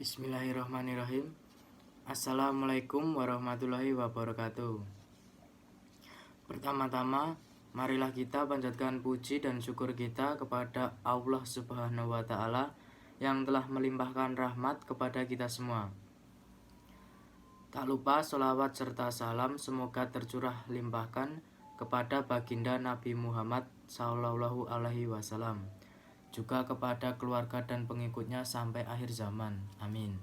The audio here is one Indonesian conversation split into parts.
Bismillahirrahmanirrahim. Assalamualaikum warahmatullahi wabarakatuh. Pertama-tama, marilah kita panjatkan puji dan syukur kita kepada Allah Subhanahu wa Ta'ala yang telah melimpahkan rahmat kepada kita semua. Tak lupa sholawat serta salam semoga tercurah limpahkan kepada baginda Nabi Muhammad Sallallahu Alaihi Wasallam, juga kepada keluarga dan pengikutnya sampai akhir zaman. Amin.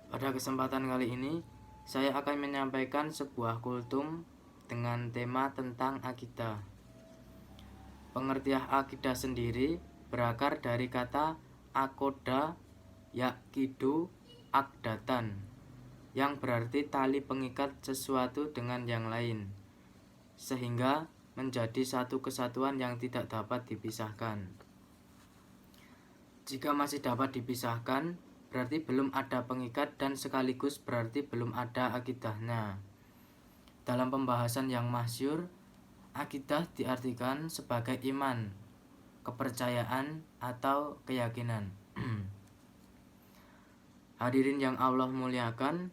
Pada kesempatan kali ini, saya akan menyampaikan sebuah kultum dengan tema tentang akidah. Pengertian akidah sendiri berakar dari kata akoda yakidu akdatan, yang berarti tali pengikat sesuatu dengan yang lain, sehingga menjadi satu kesatuan yang tidak dapat dipisahkan. Jika masih dapat dipisahkan, berarti belum ada pengikat dan sekaligus berarti belum ada akidahnya. Dalam pembahasan yang masyhur, akidah diartikan sebagai iman, kepercayaan, atau keyakinan. Hadirin yang Allah muliakan,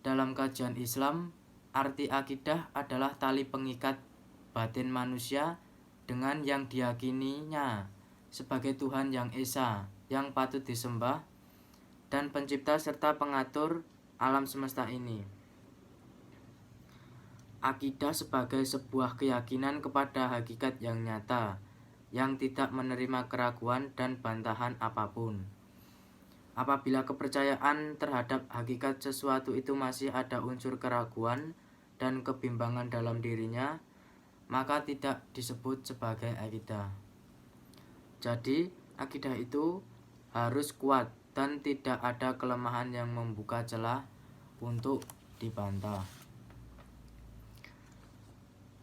dalam kajian Islam, arti akidah adalah tali pengikat batin manusia dengan yang diyakininya sebagai Tuhan yang Esa, yang patut disembah, dan pencipta serta pengatur alam semesta ini. Akidah sebagai sebuah keyakinan kepada hakikat yang nyata, yang tidak menerima keraguan dan bantahan apapun. Apabila kepercayaan terhadap hakikat sesuatu itu masih ada unsur keraguan dan kebimbangan dalam dirinya, maka tidak disebut sebagai akidah. Jadi, akidah itu harus kuat dan tidak ada kelemahan yang membuka celah untuk dibantah.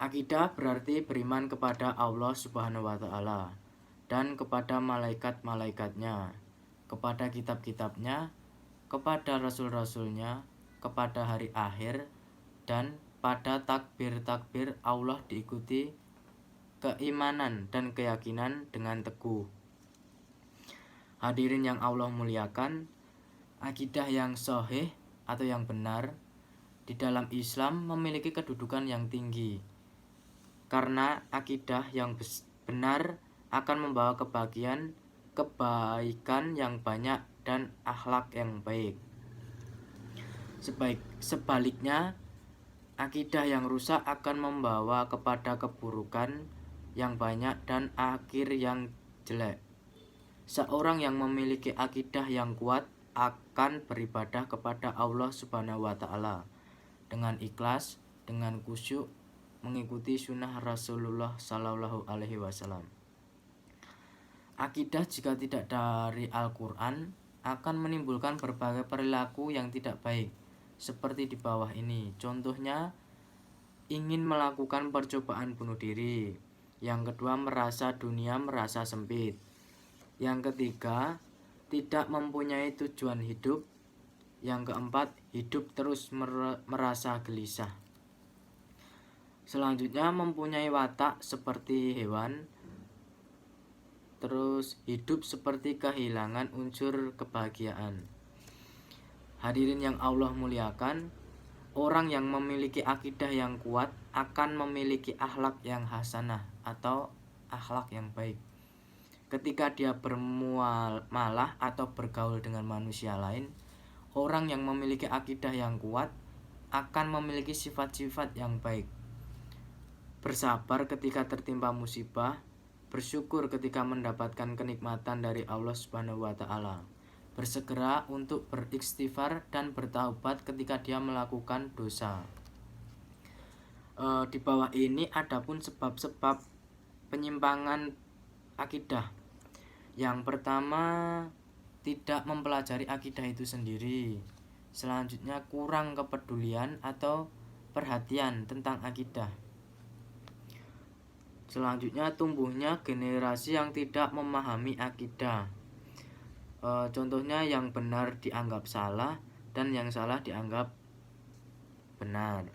Akidah berarti beriman kepada Allah Subhanahu wa Ta'ala dan kepada malaikat-malaikatnya, kepada kitab-kitabnya, kepada rasul-rasulnya, kepada hari akhir, dan pada takbir-takbir Allah diikuti keimanan dan keyakinan dengan teguh. Hadirin yang Allah muliakan, akidah yang sahih atau yang benar di dalam Islam memiliki kedudukan yang tinggi, karena akidah yang benar akan membawa kebaikan yang banyak dan akhlak yang baik. Sebaliknya, akidah yang rusak akan membawa kepada keburukan yang banyak dan akhir yang jelek. Seorang yang memiliki akidah yang kuat akan beribadah kepada Allah Subhanahu wa Ta'ala dengan ikhlas, dengan khusyuk, mengikuti sunnah Rasulullah Sallallahu Alaihi Wasallam. Akidah jika tidak dari Al-Quran akan menimbulkan berbagai perilaku yang tidak baik, seperti di bawah ini. Contohnya, ingin melakukan percobaan bunuh diri. Yang kedua, merasa dunia merasa sempit. Yang ketiga, tidak mempunyai tujuan hidup. Yang keempat, hidup terus merasa gelisah. Selanjutnya, mempunyai watak seperti hewan. Terus, hidup seperti kehilangan unsur kebahagiaan. Hadirin yang Allah muliakan, orang yang memiliki akidah yang kuat akan memiliki akhlak yang hasanah atau akhlak yang baik. Ketika dia bermuamalah atau bergaul dengan manusia lain, orang yang memiliki akidah yang kuat akan memiliki sifat-sifat yang baik. Bersabar ketika tertimpa musibah, bersyukur ketika mendapatkan kenikmatan dari Allah Subhanahu wa Ta'ala, bersegera untuk beristighfar dan bertaubat ketika dia melakukan dosa. Di bawah ini adapun sebab-sebab penyimpangan akidah. Yang pertama, tidak mempelajari akidah itu sendiri. Selanjutnya, kurang kepedulian atau perhatian tentang akidah. Selanjutnya, tumbuhnya generasi yang tidak memahami akidah. Contohnya, yang benar dianggap salah dan yang salah dianggap benar.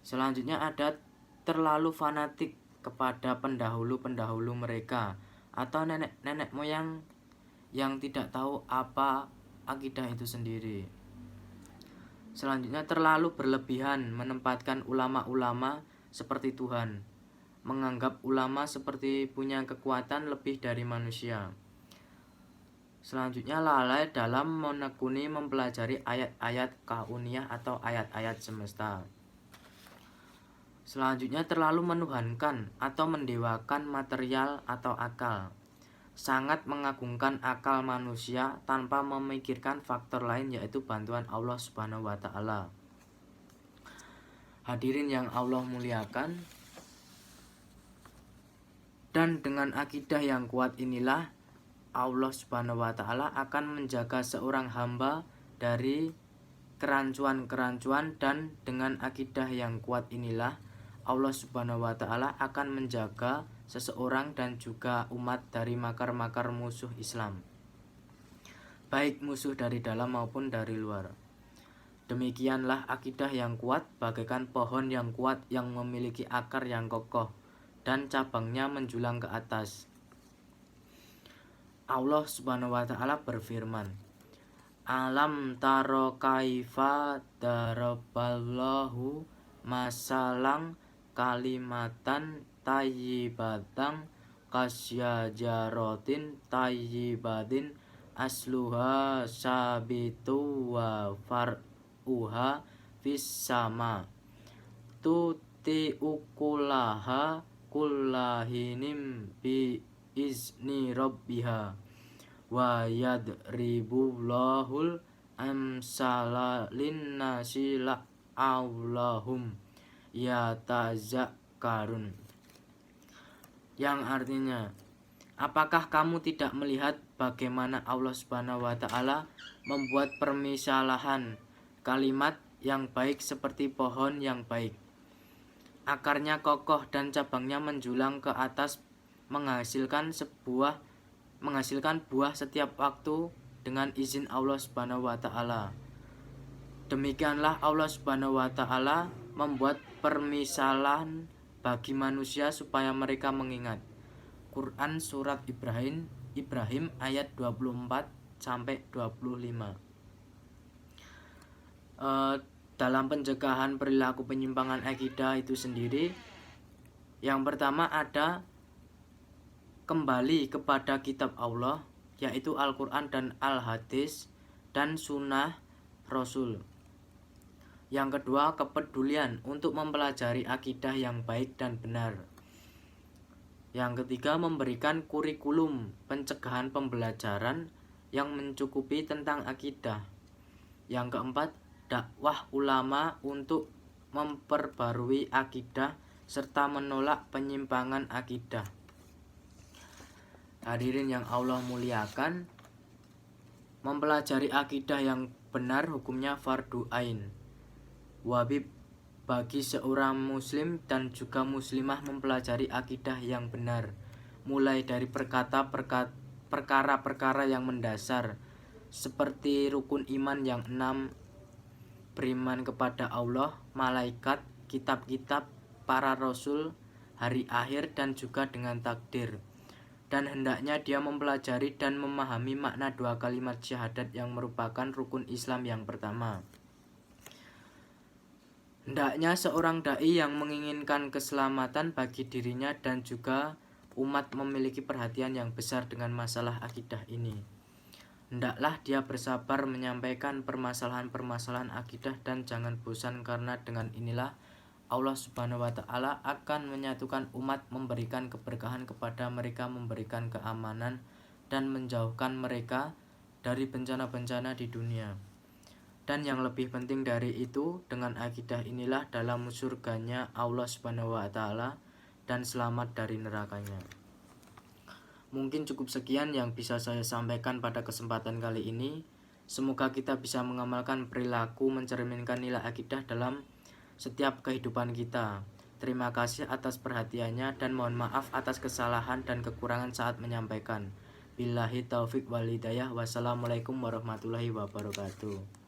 Selanjutnya, ada terlalu fanatik kepada pendahulu-pendahulu mereka atau nenek-nenek moyang yang tidak tahu apa akidah itu sendiri. Selanjutnya, terlalu berlebihan menempatkan ulama-ulama seperti Tuhan, menganggap ulama seperti punya kekuatan lebih dari manusia. Selanjutnya, lalai dalam menekuni mempelajari ayat-ayat kauniyah atau ayat-ayat semesta. Selanjutnya, terlalu menuhankan atau mendewakan material atau akal. Sangat mengagungkan akal manusia tanpa memikirkan faktor lain, yaitu bantuan Allah Subhanahu wa Ta'ala. Hadirin yang Allah muliakan, dan dengan akidah yang kuat inilah Allah Subhanahu wa Ta'ala akan menjaga seorang hamba dari kerancuan-kerancuan, dan dengan akidah yang kuat inilah Allah Subhanahu wa Ta'ala akan menjaga seseorang dan juga umat dari makar-makar musuh Islam, baik musuh dari dalam maupun dari luar. Demikianlah akidah yang kuat bagaikan pohon yang kuat yang memiliki akar yang kokoh dan cabangnya menjulang ke atas. Allah Subhanahu wa Ta'ala berfirman, Alam taro kaifa daraballahu masalang kalimatan tayyibatan kasyajaratin tayyibatin asluha sabitu wa far'uha fis sama tuti ukulaha kullahinim bi izni rabbiha wa yadribullahul amsala linnasi la'allahum yatazakkarun, yang artinya, apakah kamu tidak melihat bagaimana Allah Subhanahu wa Ta'ala membuat permisalahan kalimat yang baik seperti pohon yang baik, akarnya kokoh dan cabangnya menjulang ke atas, menghasilkan buah setiap waktu dengan izin Allah Subhanahu wa Ta'ala. Demikianlah Allah Subhanahu wa Ta'ala membuat permisalan bagi manusia supaya mereka mengingat. Quran surat Ibrahim ayat 24 sampai 25. Dalam pencegahan perilaku penyimpangan akidah itu sendiri, yang pertama ada kembali kepada kitab Allah, yaitu Al-Quran dan Al-Hadis dan Sunnah Rasul. Yang kedua, kepedulian untuk mempelajari akidah yang baik dan benar. Yang ketiga, memberikan kurikulum pencegahan pembelajaran yang mencukupi tentang akidah. Yang keempat, dakwah ulama untuk memperbarui akidah serta menolak penyimpangan akidah. Hadirin yang Allah muliakan, mempelajari akidah yang benar hukumnya fardu ain, wajib bagi seorang muslim dan juga muslimah mempelajari akidah yang benar, mulai dari perkara-perkara yang mendasar seperti rukun iman yang 6, beriman kepada Allah, malaikat, kitab-kitab, para rasul, hari akhir, dan juga dengan takdir. Dan hendaknya dia mempelajari dan memahami makna 2 kalimat syahadat yang merupakan rukun Islam yang pertama. Hendaknya seorang dai yang menginginkan keselamatan bagi dirinya dan juga umat memiliki perhatian yang besar dengan masalah akidah ini. Hendaklah dia bersabar menyampaikan permasalahan-permasalahan akidah dan jangan bosan, karena dengan inilah Allah Subhanahu wa Ta'ala akan menyatukan umat, memberikan keberkahan kepada mereka, memberikan keamanan dan menjauhkan mereka dari bencana-bencana di dunia. Dan yang lebih penting dari itu, dengan akidah inilah dalam surganya Allah Subhanahu wa Ta'ala dan selamat dari nerakanya. Mungkin cukup sekian yang bisa saya sampaikan pada kesempatan kali ini. Semoga kita bisa mengamalkan perilaku mencerminkan nilai akidah dalam setiap kehidupan kita. Terima kasih atas perhatiannya dan mohon maaf atas kesalahan dan kekurangan saat menyampaikan. Billahi taufik wal hidayah. Wassalamualaikum warahmatullahi wabarakatuh.